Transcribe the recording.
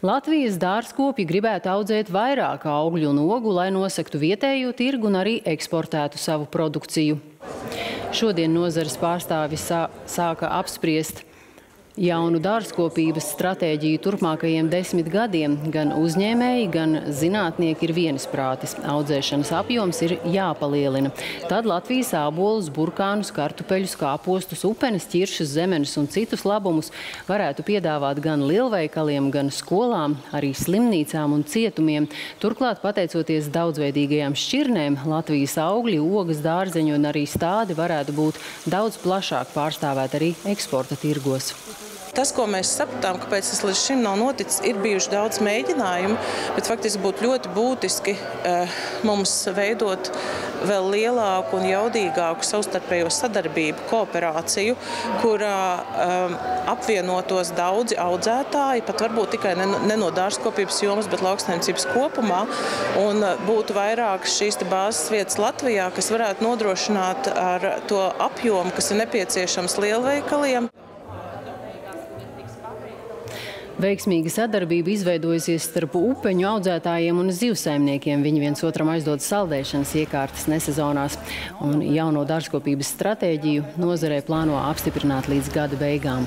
Latvijas dārzkopji gribētu audzēt vairāk augļu un ogu, lai nosegtu vietējo tirgu un arī eksportētu savu produkciju. Šodien nozares pārstāvi sāka apspriest jaunu dārzkopības stratēģiju turpmākajiem 10 gadiem. Gan uzņēmēji, gan zinātnieki ir vienisprātis. Audzēšanas apjoms ir jāpalielina. Tad Latvijas ābolus, burkānus, kartupeļus, kāpostus, upenes, ķiršus, zemenes un citus labumus varētu piedāvāt gan lielveikaliem, gan skolām, arī slimnīcām un cietumiem. Turklāt, pateicoties daudzveidīgajām šķirnēm, Latvijas augļi, ogas, dārzeņi un arī stādi varētu būt daudz plašāk pārstāvēt arī eksporta tirgos. Tas, ko mēs sapratām, kāpēc tas līdz šim nav noticis, ir bijuši daudz mēģinājumu, bet faktiski būtu ļoti būtiski mums veidot vēl lielāku un jaudīgāku savstarpējo sadarbību, kooperāciju, kurā apvienotos daudzi audzētāji, pat varbūt tikai ne no dārzkopības jomas, bet lauksaimniecības kopumā, un būtu vairāk šīs bāzes vietas Latvijā, kas varētu nodrošināt ar to apjomu, kas ir nepieciešams lielveikaliem. Veiksmīga sadarbība izveidojusies starp upeņu audzētājiem un zivsaimniekiem. Viņi viens otram aizdod saldēšanas iekārtas nesezonās. Un jauno dārzkopības stratēģiju nozarē plāno apstiprināt līdz gada beigām.